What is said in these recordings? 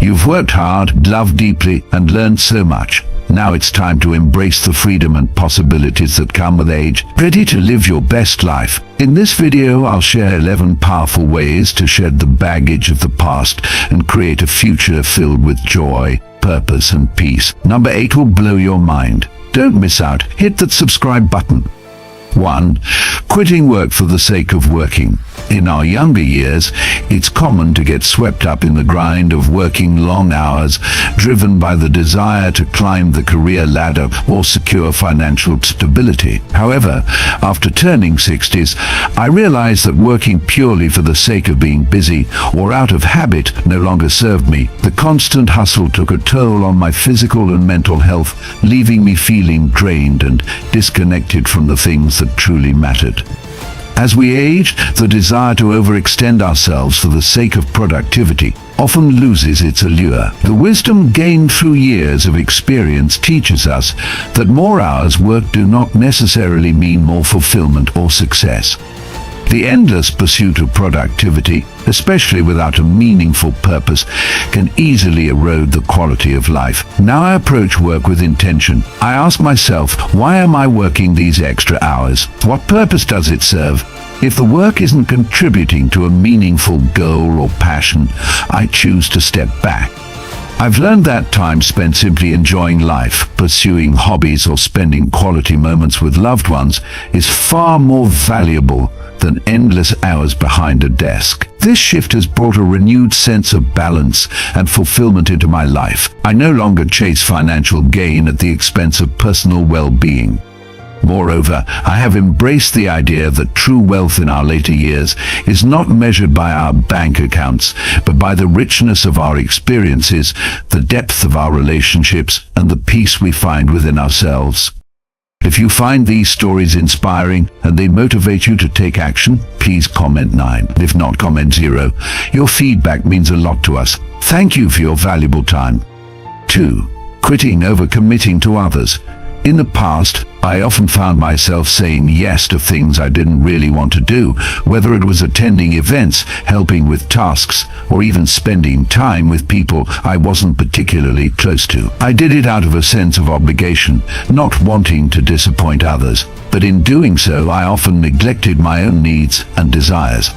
You've worked hard, loved deeply, and learned so much. Now it's time to embrace the freedom and possibilities that come with age, ready to live your best life. In this video, I'll share 11 powerful ways to shed the baggage of the past and create a future filled with joy, purpose, and peace. Number 8 will blow your mind. Don't miss out. Hit that subscribe button. 1. Quitting work for the sake of working. In our younger years, it's common to get swept up in the grind of working long hours, driven by the desire to climb the career ladder or secure financial stability. However, after turning 60s, I realized that working purely for the sake of being busy or out of habit no longer served me. The constant hustle took a toll on my physical and mental health, leaving me feeling drained and disconnected from the things that truly mattered. As we age, the desire to overextend ourselves for the sake of productivity often loses its allure. The wisdom gained through years of experience teaches us that more hours worked do not necessarily mean more fulfillment or success. The endless pursuit of productivity, especially without a meaningful purpose, can easily erode the quality of life. Now I approach work with intention. I ask myself, why am I working these extra hours? What purpose does it serve? If the work isn't contributing to a meaningful goal or passion, I choose to step back. I've learned that time spent simply enjoying life, pursuing hobbies, or spending quality moments with loved ones is far more valuable than endless hours behind a desk. This shift has brought a renewed sense of balance and fulfillment into my life. I no longer chase financial gain at the expense of personal well-being. Moreover, I have embraced the idea that true wealth in our later years is not measured by our bank accounts, but by the richness of our experiences, the depth of our relationships, and the peace we find within ourselves. If you find these stories inspiring and they motivate you to take action, please comment 9. If not, comment 0. Your feedback means a lot to us. Thank you for your valuable time. 2. Quitting over committing to others. In the past, I often found myself saying yes to things I didn't really want to do, whether it was attending events, helping with tasks, or even spending time with people I wasn't particularly close to. I did it out of a sense of obligation, not wanting to disappoint others, but in doing so, I often neglected my own needs and desires.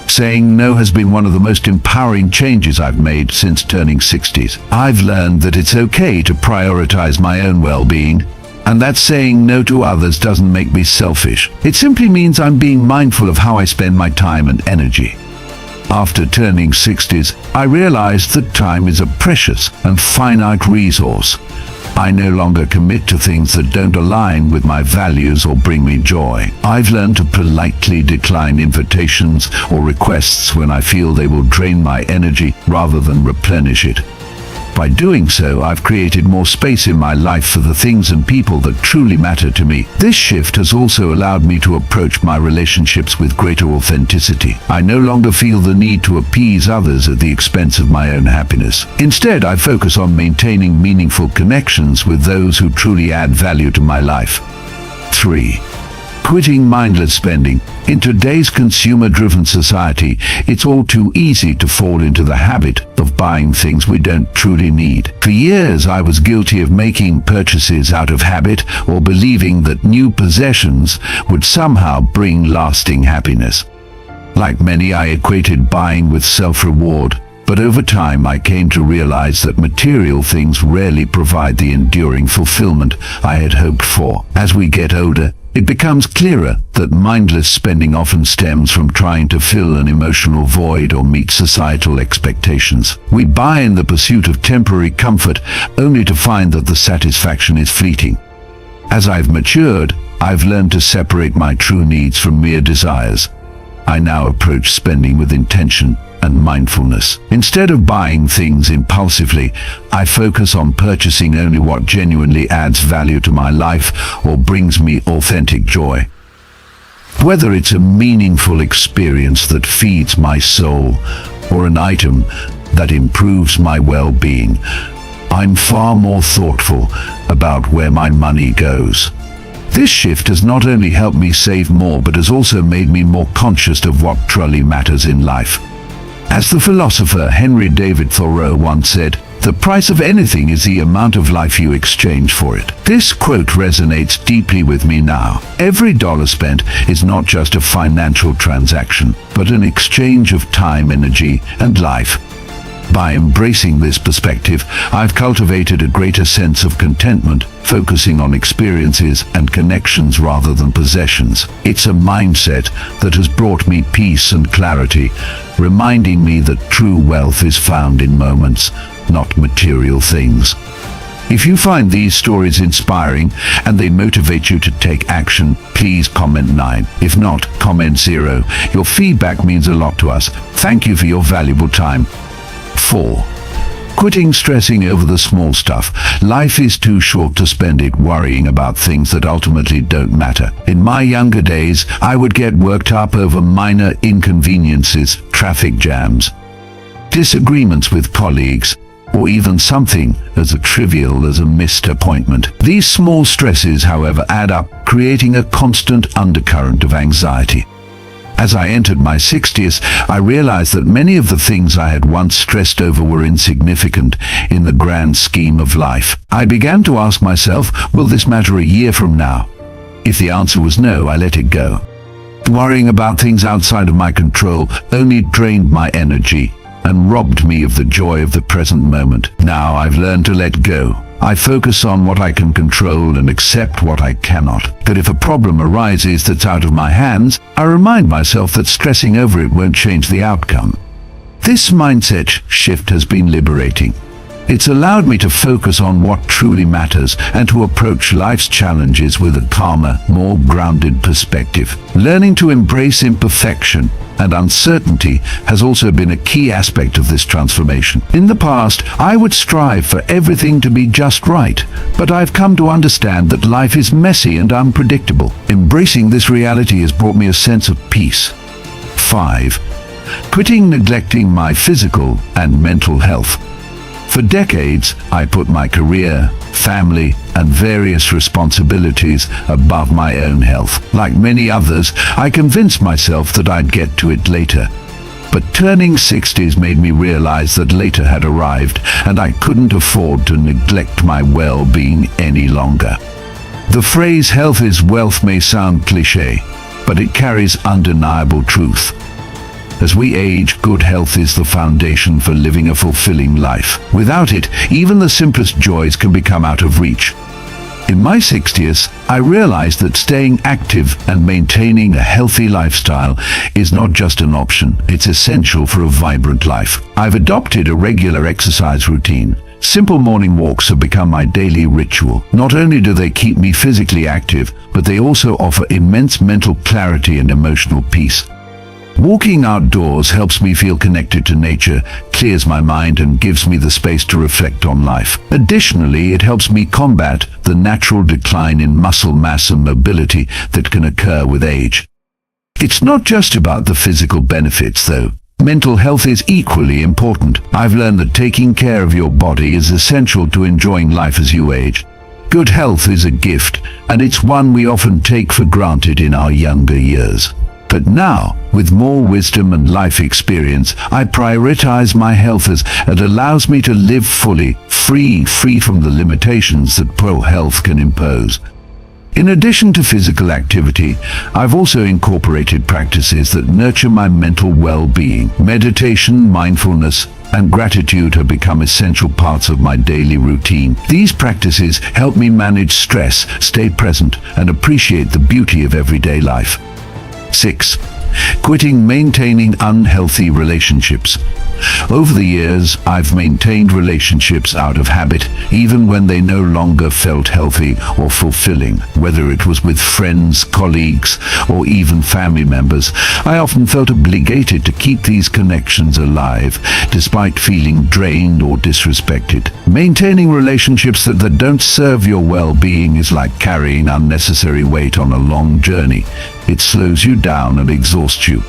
Saying no has been one of the most empowering changes I've made since turning 60s. I've learned that it's okay to prioritize my own well-being, and that saying no to others doesn't make me selfish. It simply means I'm being mindful of how I spend my time and energy. After turning 60s, I realized that time is a precious and finite resource. I no longer commit to things that don't align with my values or bring me joy. I've learned to politely decline invitations or requests when I feel they will drain my energy rather than replenish it. By doing so, I've created more space in my life for the things and people that truly matter to me. This shift has also allowed me to approach my relationships with greater authenticity. I no longer feel the need to appease others at the expense of my own happiness. Instead, I focus on maintaining meaningful connections with those who truly add value to my life. 3. Quitting mindless spending. In today's consumer-driven society, it's all too easy to fall into the habit of buying things we don't truly need. For years, I was guilty of making purchases out of habit or believing that new possessions would somehow bring lasting happiness. Like many, I equated buying with self-reward. But over time, I came to realize that material things rarely provide the enduring fulfillment I had hoped for. As we get older, it becomes clearer that mindless spending often stems from trying to fill an emotional void or meet societal expectations. We buy in the pursuit of temporary comfort, only to find that the satisfaction is fleeting. As I've matured, I've learned to separate my true needs from mere desires. I now approach spending with intention and mindfulness. Instead of buying things impulsively, I focus on purchasing only what genuinely adds value to my life or brings me authentic joy. Whether it's a meaningful experience that feeds my soul or an item that improves my well-being, I'm far more thoughtful about where my money goes. This shift has not only helped me save more, but has also made me more conscious of what truly matters in life. As the philosopher Henry David Thoreau once said, "The price of anything is the amount of life you exchange for it." This quote resonates deeply with me now. Every dollar spent is not just a financial transaction, but an exchange of time, energy, and life. By embracing this perspective, I've cultivated a greater sense of contentment, focusing on experiences and connections rather than possessions. It's a mindset that has brought me peace and clarity, reminding me that true wealth is found in moments, not material things. If you find these stories inspiring and they motivate you to take action, please comment 9. If not, comment 0. Your feedback means a lot to us. Thank you for your valuable time. 4. Quitting stressing over the small stuff. Life is too short to spend it worrying about things that ultimately don't matter. In my younger days, I would get worked up over minor inconveniences, traffic jams, disagreements with colleagues, or even something as trivial as a missed appointment. These small stresses, however, add up, creating a constant undercurrent of anxiety. As I entered my 60s, I realized that many of the things I had once stressed over were insignificant in the grand scheme of life. I began to ask myself, will this matter a year from now? If the answer was no, I let it go. Worrying about things outside of my control only drained my energy and robbed me of the joy of the present moment. Now I've learned to let go. I focus on what I can control and accept what I cannot. But if a problem arises that's out of my hands, I remind myself that stressing over it won't change the outcome. This mindset shift has been liberating. It's allowed me to focus on what truly matters and to approach life's challenges with a calmer, more grounded perspective. Learning to embrace imperfection and uncertainty has also been a key aspect of this transformation. In the past, I would strive for everything to be just right, but I've come to understand that life is messy and unpredictable. Embracing this reality has brought me a sense of peace. 5. Quitting neglecting my physical and mental health. For decades, I put my career, family, and various responsibilities above my own health. Like many others, I convinced myself that I'd get to it later. But turning 60s made me realize that later had arrived, and I couldn't afford to neglect my well-being any longer. The phrase "health is wealth" may sound cliché, but it carries undeniable truth. As we age, good health is the foundation for living a fulfilling life. Without it, even the simplest joys can become out of reach. In my 60s, I realized that staying active and maintaining a healthy lifestyle is not just an option, it's essential for a vibrant life. I've adopted a regular exercise routine. Simple morning walks have become my daily ritual. Not only do they keep me physically active, but they also offer immense mental clarity and emotional peace. Walking outdoors helps me feel connected to nature, clears my mind, and gives me the space to reflect on life. Additionally, it helps me combat the natural decline in muscle mass and mobility that can occur with age. It's not just about the physical benefits, though. Mental health is equally important. I've learned that taking care of your body is essential to enjoying life as you age. Good health is a gift, and it's one we often take for granted in our younger years. But now, with more wisdom and life experience, I prioritize my health as it allows me to live fully, free from the limitations that poor health can impose. In addition to physical activity, I've also incorporated practices that nurture my mental well-being. Meditation, mindfulness, and gratitude have become essential parts of my daily routine. These practices help me manage stress, stay present, and appreciate the beauty of everyday life. 6. Quitting maintaining unhealthy relationships. Over the years, I've maintained relationships out of habit, even when they no longer felt healthy or fulfilling. Whether it was with friends, colleagues, or even family members, I often felt obligated to keep these connections alive, despite feeling drained or disrespected. Maintaining relationships that don't serve your well-being is like carrying unnecessary weight on a long journey. It slows you down and exhausts you.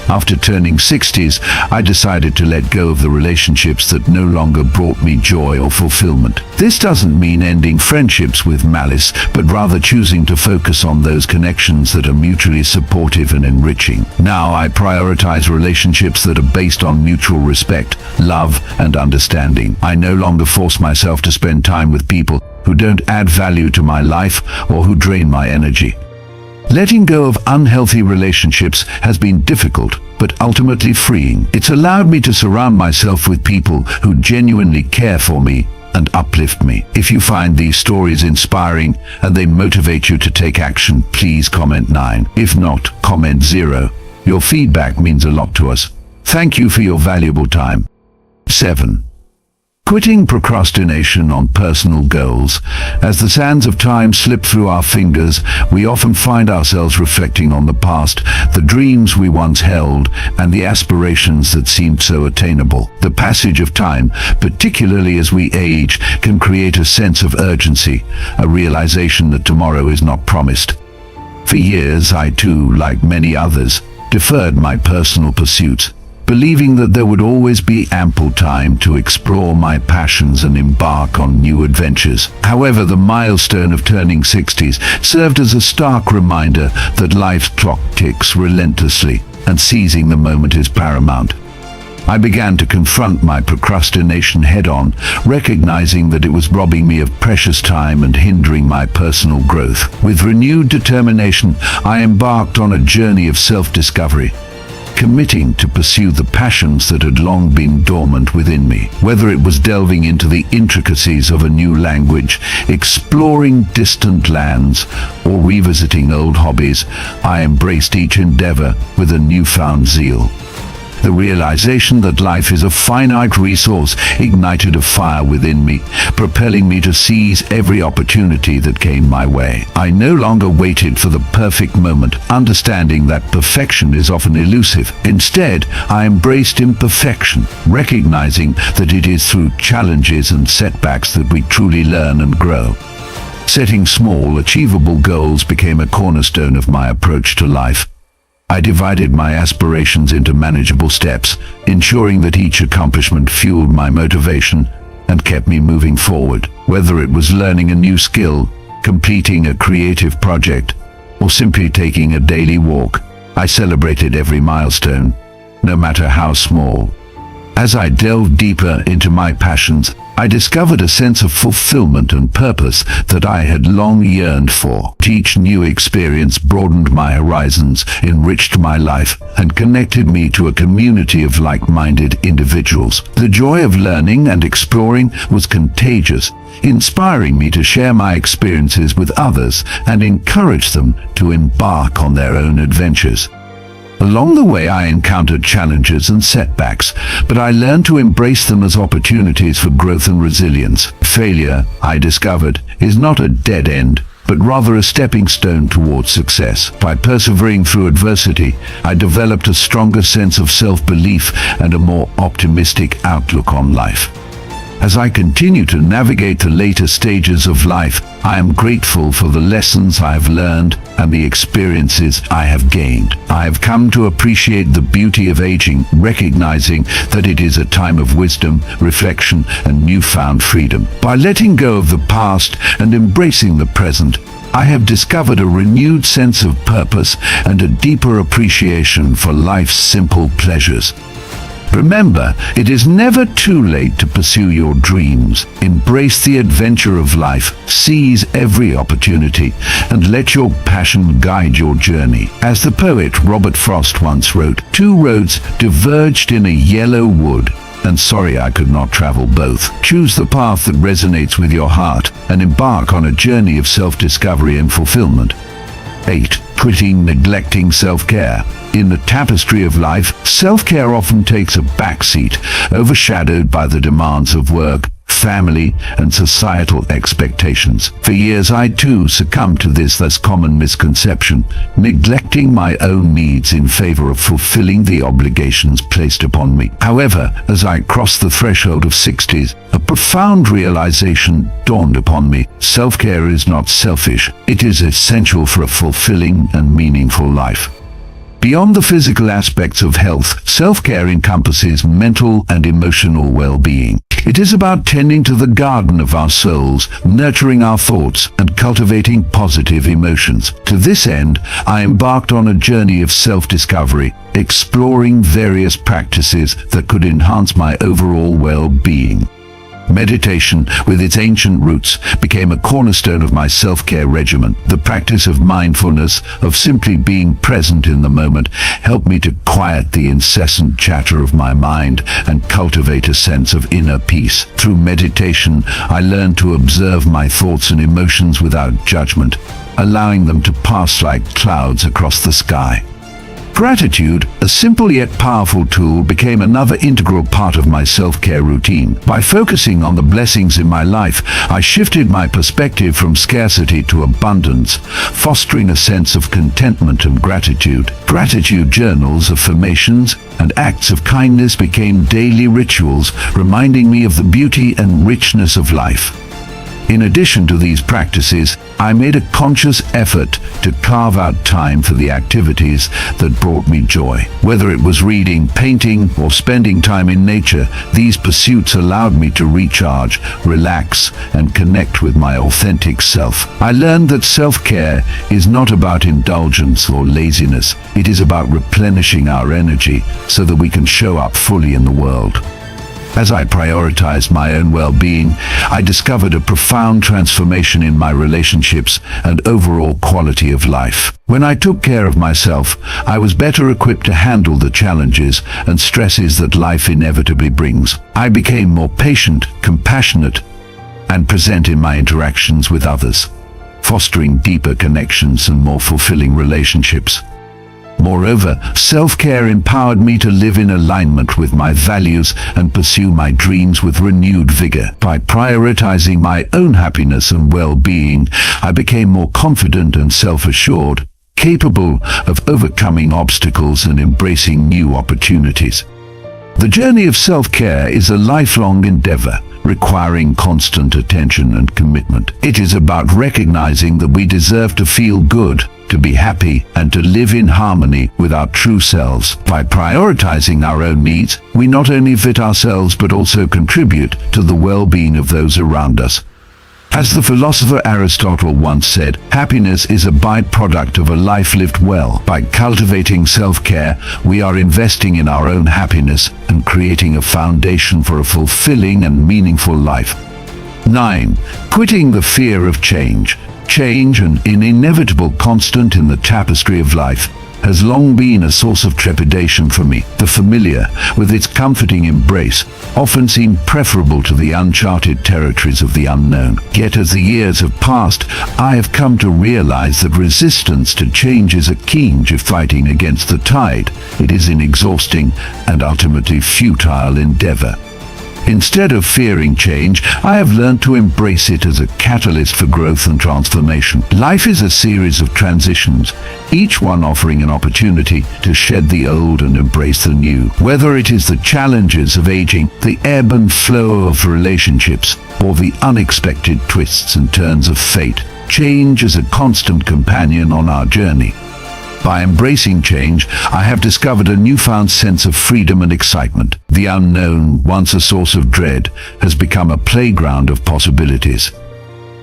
After turning 60s, I decided to let go of the relationships that no longer brought me joy or fulfillment. This doesn't mean ending friendships with malice, but rather choosing to focus on those connections that are mutually supportive and enriching. Now I prioritize relationships that are based on mutual respect, love, and understanding. I no longer force myself to spend time with people who don't add value to my life or who drain my energy. Letting go of unhealthy relationships has been difficult, but ultimately freeing. It's allowed me to surround myself with people who genuinely care for me and uplift me. If you find these stories inspiring and they motivate you to take action, please comment 9. If not, comment 0. Your feedback means a lot to us. Thank you for your valuable time. 7. Quitting procrastination on personal goals. As the sands of time slip through our fingers, we often find ourselves reflecting on the past, the dreams we once held, and the aspirations that seemed so attainable. The passage of time, particularly as we age, can create a sense of urgency, a realization that tomorrow is not promised. For years, I too, like many others, deferred my personal pursuits, believing that there would always be ample time to explore my passions and embark on new adventures. However, the milestone of turning 60s served as a stark reminder that life's clock ticks relentlessly, and seizing the moment is paramount. I began to confront my procrastination head-on, recognizing that it was robbing me of precious time and hindering my personal growth. With renewed determination, I embarked on a journey of self-discovery, committing to pursue the passions that had long been dormant within me. Whether it was delving into the intricacies of a new language, exploring distant lands, or revisiting old hobbies, I embraced each endeavor with a newfound zeal. The realization that life is a finite resource ignited a fire within me, propelling me to seize every opportunity that came my way. I no longer waited for the perfect moment, understanding that perfection is often elusive. Instead, I embraced imperfection, recognizing that it is through challenges and setbacks that we truly learn and grow. Setting small, achievable goals became a cornerstone of my approach to life. I divided my aspirations into manageable steps, ensuring that each accomplishment fueled my motivation and kept me moving forward. Whether it was learning a new skill, completing a creative project, or simply taking a daily walk, I celebrated every milestone, no matter how small. As I delved deeper into my passions, I discovered a sense of fulfillment and purpose that I had long yearned for. Each new experience broadened my horizons, enriched my life, and connected me to a community of like-minded individuals. The joy of learning and exploring was contagious, inspiring me to share my experiences with others and encourage them to embark on their own adventures. Along the way, I encountered challenges and setbacks, but I learned to embrace them as opportunities for growth and resilience. Failure, I discovered, is not a dead end, but rather a stepping stone towards success. By persevering through adversity, I developed a stronger sense of self-belief and a more optimistic outlook on life. As I continue to navigate the later stages of life, I am grateful for the lessons I have learned and the experiences I have gained. I have come to appreciate the beauty of aging, recognizing that it is a time of wisdom, reflection, and newfound freedom. By letting go of the past and embracing the present, I have discovered a renewed sense of purpose and a deeper appreciation for life's simple pleasures. Remember, it is never too late to pursue your dreams. Embrace the adventure of life, seize every opportunity, and let your passion guide your journey. As the poet Robert Frost once wrote, "Two roads diverged in a yellow wood, and sorry I could not travel both." Choose the path that resonates with your heart and embark on a journey of self-discovery and fulfillment. 8. Quitting neglecting self-care. In the tapestry of life, self-care often takes a backseat, overshadowed by the demands of work, family, and societal expectations. For years, I too succumbed to this less common misconception, neglecting my own needs in favor of fulfilling the obligations placed upon me. However, as I crossed the threshold of 60s, a profound realization dawned upon me. Self-care is not selfish. It is essential for a fulfilling and meaningful life. Beyond the physical aspects of health, self-care encompasses mental and emotional well-being. It is about tending to the garden of our souls, nurturing our thoughts, and cultivating positive emotions. To this end, I embarked on a journey of self-discovery, exploring various practices that could enhance my overall well-being. Meditation, with its ancient roots, became a cornerstone of my self-care regimen. The practice of mindfulness, of simply being present in the moment, helped me to quiet the incessant chatter of my mind and cultivate a sense of inner peace. Through meditation, I learned to observe my thoughts and emotions without judgment, allowing them to pass like clouds across the sky. Gratitude, a simple yet powerful tool, became another integral part of my self-care routine. By focusing on the blessings in my life, I shifted my perspective from scarcity to abundance, fostering a sense of contentment and gratitude. Gratitude journals, affirmations, and acts of kindness became daily rituals, reminding me of the beauty and richness of life. In addition to these practices, I made a conscious effort to carve out time for the activities that brought me joy. Whether it was reading, painting, or spending time in nature, these pursuits allowed me to recharge, relax, and connect with my authentic self. I learned that self-care is not about indulgence or laziness. It is about replenishing our energy so that we can show up fully in the world. As I prioritized my own well-being, I discovered a profound transformation in my relationships and overall quality of life. When I took care of myself, I was better equipped to handle the challenges and stresses that life inevitably brings. I became more patient, compassionate, and present in my interactions with others, fostering deeper connections and more fulfilling relationships. Moreover, self-care empowered me to live in alignment with my values and pursue my dreams with renewed vigor. By prioritizing my own happiness and well-being, I became more confident and self-assured, capable of overcoming obstacles and embracing new opportunities. The journey of self-care is a lifelong endeavor, requiring constant attention and commitment. It is about recognizing that we deserve to feel good, to be happy, and to live in harmony with our true selves. By prioritizing our own needs, we not only fit ourselves but also contribute to the well-being of those around us. As the philosopher Aristotle once said, happiness is a byproduct of a life lived well. By cultivating self-care, we are investing in our own happiness and creating a foundation for a fulfilling and meaningful life. 9. Quitting the fear of change. Change, an inevitable constant in the tapestry of life, has long been a source of trepidation for me. The familiar, with its comforting embrace, often seemed preferable to the uncharted territories of the unknown. Yet as the years have passed, I have come to realize that resistance to change is akin to fighting against the tide. It is an exhausting and ultimately futile endeavor. Instead of fearing change, I have learned to embrace it as a catalyst for growth and transformation. Life is a series of transitions, each one offering an opportunity to shed the old and embrace the new. Whether it is the challenges of aging, the ebb and flow of relationships, or the unexpected twists and turns of fate, change is a constant companion on our journey. By embracing change, I have discovered a newfound sense of freedom and excitement. The unknown, once a source of dread, has become a playground of possibilities.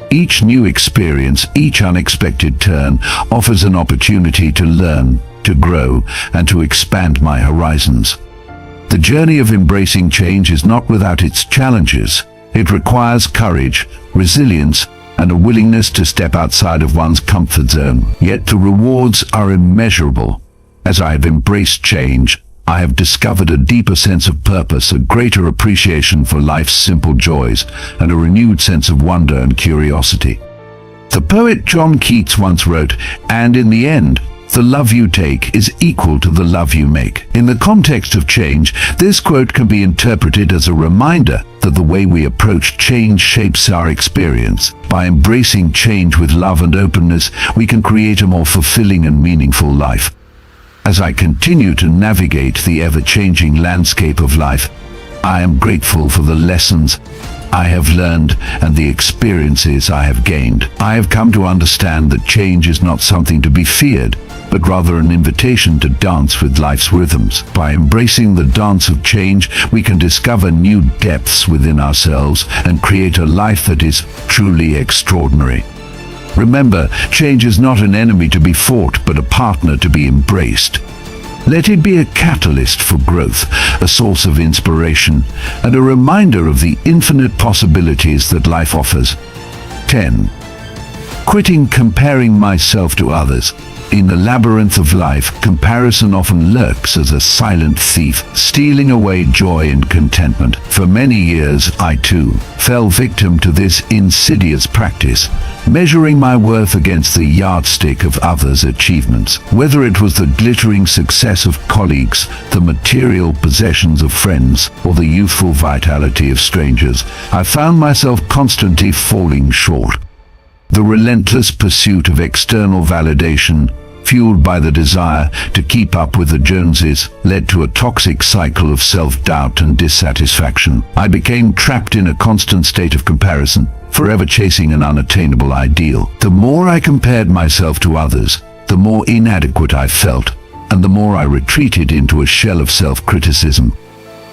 Each new experience, each unexpected turn, offers an opportunity to learn, to grow, and to expand my horizons. The journey of embracing change is not without its challenges. It requires courage, resilience, and a willingness to step outside of one's comfort zone. Yet the rewards are immeasurable. As I have embraced change, I have discovered a deeper sense of purpose, a greater appreciation for life's simple joys, and a renewed sense of wonder and curiosity. The poet John Keats once wrote, "And in the end, the love you take is equal to the love you make." In the context of change, this quote can be interpreted as a reminder that the way we approach change shapes our experience. By embracing change with love and openness, we can create a more fulfilling and meaningful life. As I continue to navigate the ever-changing landscape of life, I am grateful for the lessons I have learned and the experiences I have gained. I have come to understand that change is not something to be feared, but rather an invitation to dance with life's rhythms. By embracing the dance of change, we can discover new depths within ourselves and create a life that is truly extraordinary. Remember, change is not an enemy to be fought, but a partner to be embraced. Let it be a catalyst for growth, a source of inspiration, and a reminder of the infinite possibilities that life offers. 10. Quitting comparing myself to others. In the labyrinth of life, comparison often lurks as a silent thief, stealing away joy and contentment. For many years, I too fell victim to this insidious practice, measuring my worth against the yardstick of others' achievements. Whether it was the glittering success of colleagues, the material possessions of friends, or the youthful vitality of strangers, I found myself constantly falling short. The relentless pursuit of external validation, fueled by the desire to keep up with the Joneses, led to a toxic cycle of self-doubt and dissatisfaction. I became trapped in a constant state of comparison, forever chasing an unattainable ideal. The more I compared myself to others, the more inadequate I felt, and the more I retreated into a shell of self-criticism.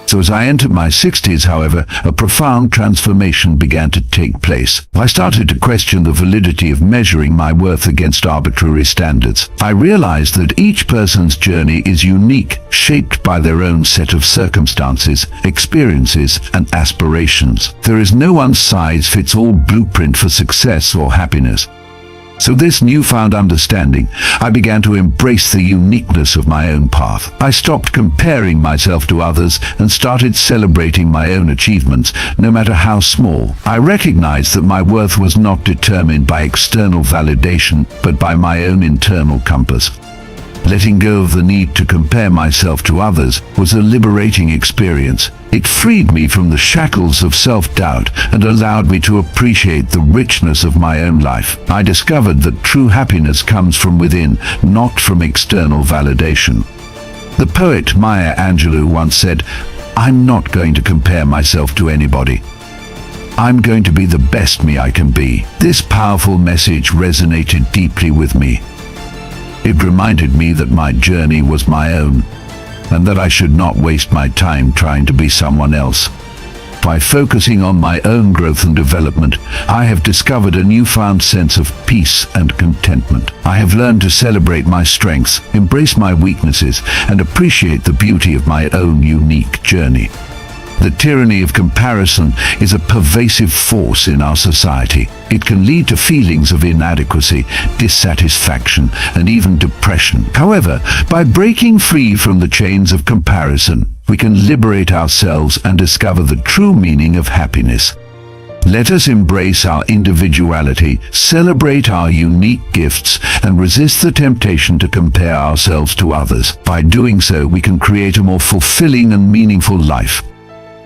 So as I entered my 60s, however, a profound transformation began to take place. I started to question the validity of measuring my worth against arbitrary standards. I realized that each person's journey is unique, shaped by their own set of circumstances, experiences, and aspirations. There is no one-size-fits-all blueprint for success or happiness. So this newfound understanding, I began to embrace the uniqueness of my own path. I stopped comparing myself to others and started celebrating my own achievements, no matter how small. I recognized that my worth was not determined by external validation, but by my own internal compass. Letting go of the need to compare myself to others was a liberating experience. It freed me from the shackles of self-doubt and allowed me to appreciate the richness of my own life. I discovered that true happiness comes from within, not from external validation. The poet Maya Angelou once said, "I'm not going to compare myself to anybody. I'm going to be the best me I can be." This powerful message resonated deeply with me. It reminded me that my journey was my own, and that I should not waste my time trying to be someone else. By focusing on my own growth and development, I have discovered a newfound sense of peace and contentment. I have learned to celebrate my strengths, embrace my weaknesses, and appreciate the beauty of my own unique journey. The tyranny of comparison is a pervasive force in our society. It can lead to feelings of inadequacy, dissatisfaction, and even depression. However, by breaking free from the chains of comparison, we can liberate ourselves and discover the true meaning of happiness. Let us embrace our individuality, celebrate our unique gifts, and resist the temptation to compare ourselves to others. By doing so, we can create a more fulfilling and meaningful life.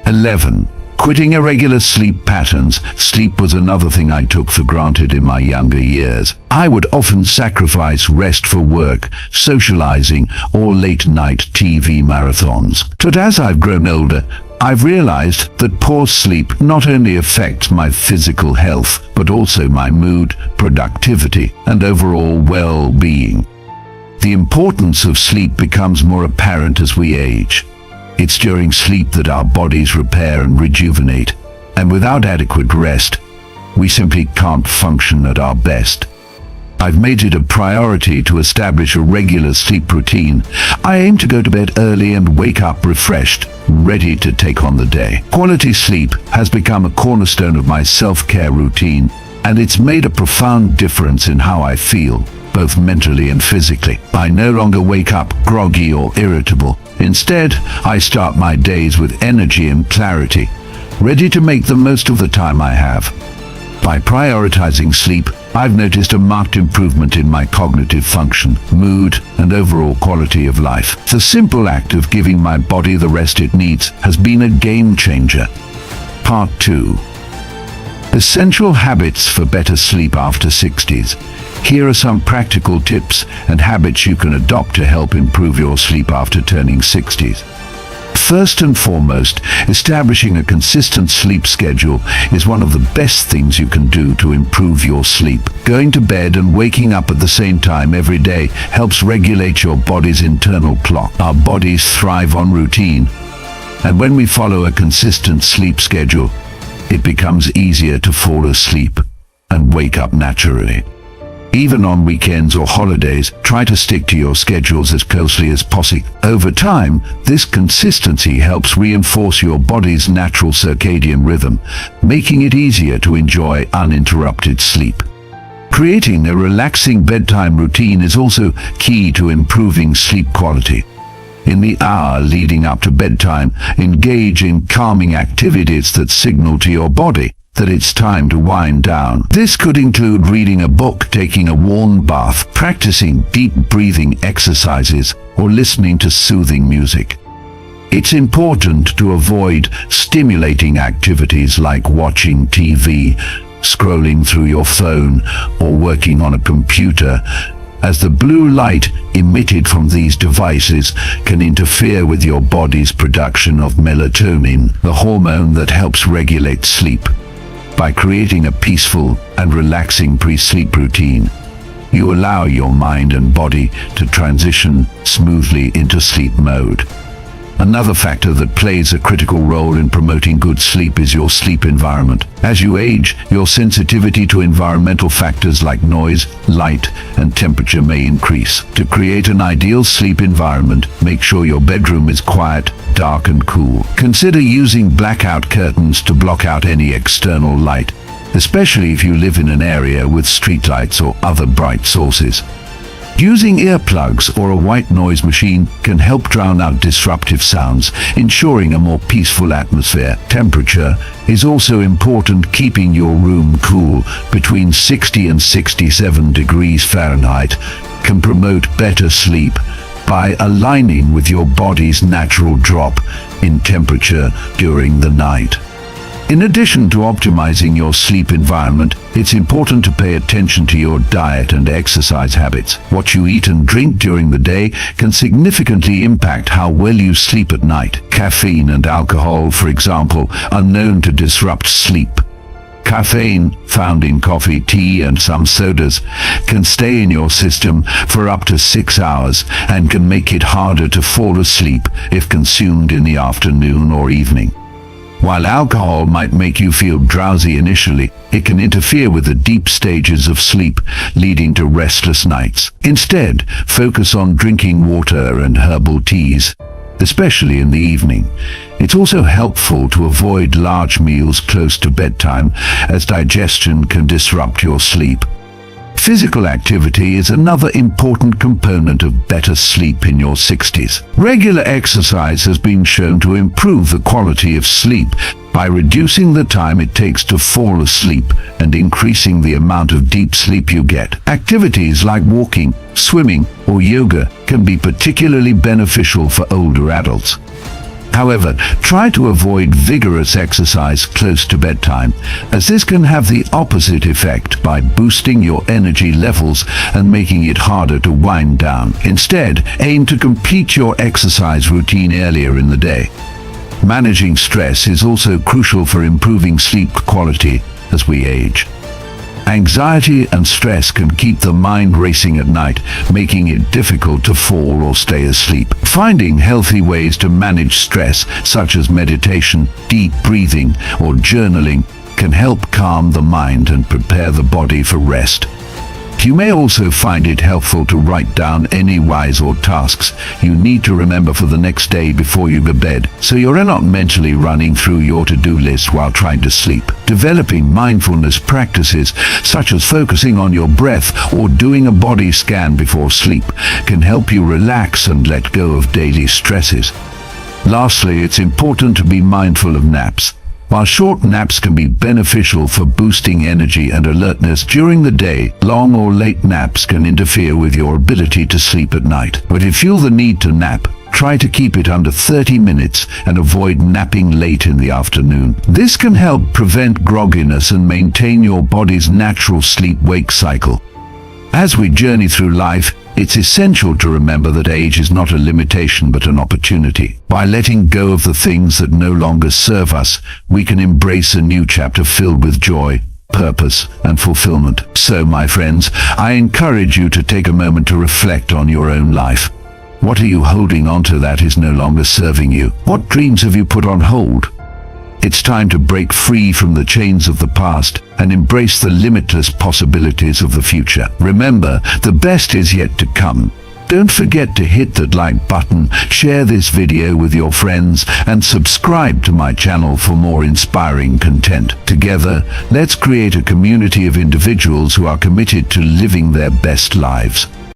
11. Quitting irregular sleep patterns. Sleep was another thing I took for granted in my younger years. I would often sacrifice rest for work, socializing, or late-night TV marathons. But as I've grown older, I've realized that poor sleep not only affects my physical health, but also my mood, productivity, and overall well-being. The importance of sleep becomes more apparent as we age. It's during sleep that our bodies repair and rejuvenate, and without adequate rest, we simply can't function at our best. I've made it a priority to establish a regular sleep routine. I aim to go to bed early and wake up refreshed, ready to take on the day. Quality sleep has become a cornerstone of my self-care routine, and it's made a profound difference in how I feel, both mentally and physically. I no longer wake up groggy or irritable. Instead, I start my days with energy and clarity, ready to make the most of the time I have. By prioritizing sleep, I've noticed a marked improvement in my cognitive function, mood, and overall quality of life. The simple act of giving my body the rest it needs has been a game changer. Part 2. Essential habits for better sleep after 60s. Here are some practical tips and habits you can adopt to help improve your sleep after turning 60s. First and foremost, establishing a consistent sleep schedule is one of the best things you can do to improve your sleep. Going to bed and waking up at the same time every day helps regulate your body's internal clock. Our bodies thrive on routine, and when we follow a consistent sleep schedule, it becomes easier to fall asleep and wake up naturally. Even on weekends or holidays, try to stick to your schedules as closely as possible. Over time, this consistency helps reinforce your body's natural circadian rhythm, making it easier to enjoy uninterrupted sleep. Creating a relaxing bedtime routine is also key to improving sleep quality. In the hour leading up to bedtime, engage in calming activities that signal to your body that it's time to wind down. This could include reading a book, taking a warm bath, practicing deep breathing exercises, or listening to soothing music. It's important to avoid stimulating activities like watching TV, scrolling through your phone, or working on a computer, as the blue light emitted from these devices can interfere with your body's production of melatonin, the hormone that helps regulate sleep. By creating a peaceful and relaxing pre-sleep routine, you allow your mind and body to transition smoothly into sleep mode. Another factor that plays a critical role in promoting good sleep is your sleep environment. As you age, your sensitivity to environmental factors like noise, light, and temperature may increase. To create an ideal sleep environment, make sure your bedroom is quiet, dark, and cool. Consider using blackout curtains to block out any external light, especially if you live in an area with streetlights or other bright sources. Using earplugs or a white noise machine can help drown out disruptive sounds, ensuring a more peaceful atmosphere. Temperature is also important. Keeping your room cool between 60 and 67 degrees Fahrenheit can promote better sleep by aligning with your body's natural drop in temperature during the night. In addition to optimizing your sleep environment, it's important to pay attention to your diet and exercise habits. What you eat and drink during the day can significantly impact how well you sleep at night. Caffeine and alcohol, for example, are known to disrupt sleep. Caffeine, found in coffee, tea, and some sodas, can stay in your system for up to 6 hours and can make it harder to fall asleep if consumed in the afternoon or evening. While alcohol might make you feel drowsy initially, it can interfere with the deep stages of sleep, leading to restless nights. Instead, focus on drinking water and herbal teas, especially in the evening. It's also helpful to avoid large meals close to bedtime, as digestion can disrupt your sleep. Physical activity is another important component of better sleep in your 60s. Regular exercise has been shown to improve the quality of sleep by reducing the time it takes to fall asleep and increasing the amount of deep sleep you get. Activities like walking, swimming, or yoga can be particularly beneficial for older adults. However, try to avoid vigorous exercise close to bedtime, as this can have the opposite effect by boosting your energy levels and making it harder to wind down. Instead, aim to complete your exercise routine earlier in the day. Managing stress is also crucial for improving sleep quality as we age. Anxiety and stress can keep the mind racing at night, making it difficult to fall or stay asleep. Finding healthy ways to manage stress, such as meditation, deep breathing, or journaling, can help calm the mind and prepare the body for rest. You may also find it helpful to write down any wise or tasks you need to remember for the next day before you go to bed, so you're not mentally running through your to-do list while trying to sleep. Developing mindfulness practices, such as focusing on your breath or doing a body scan before sleep, can help you relax and let go of daily stresses. Lastly, it's important to be mindful of naps. While short naps can be beneficial for boosting energy and alertness during the day, long or late naps can interfere with your ability to sleep at night. But if you feel the need to nap, try to keep it under 30 minutes and avoid napping late in the afternoon. This can help prevent grogginess and maintain your body's natural sleep-wake cycle. As we journey through life, it's essential to remember that age is not a limitation but an opportunity. By letting go of the things that no longer serve us, we can embrace a new chapter filled with joy, purpose, and fulfillment. So, my friends, I encourage you to take a moment to reflect on your own life. What are you holding on to that is no longer serving you? What dreams have you put on hold? It's time to break free from the chains of the past and embrace the limitless possibilities of the future. Remember, the best is yet to come. Don't forget to hit that like button, share this video with your friends, and subscribe to my channel for more inspiring content. Together, let's create a community of individuals who are committed to living their best lives.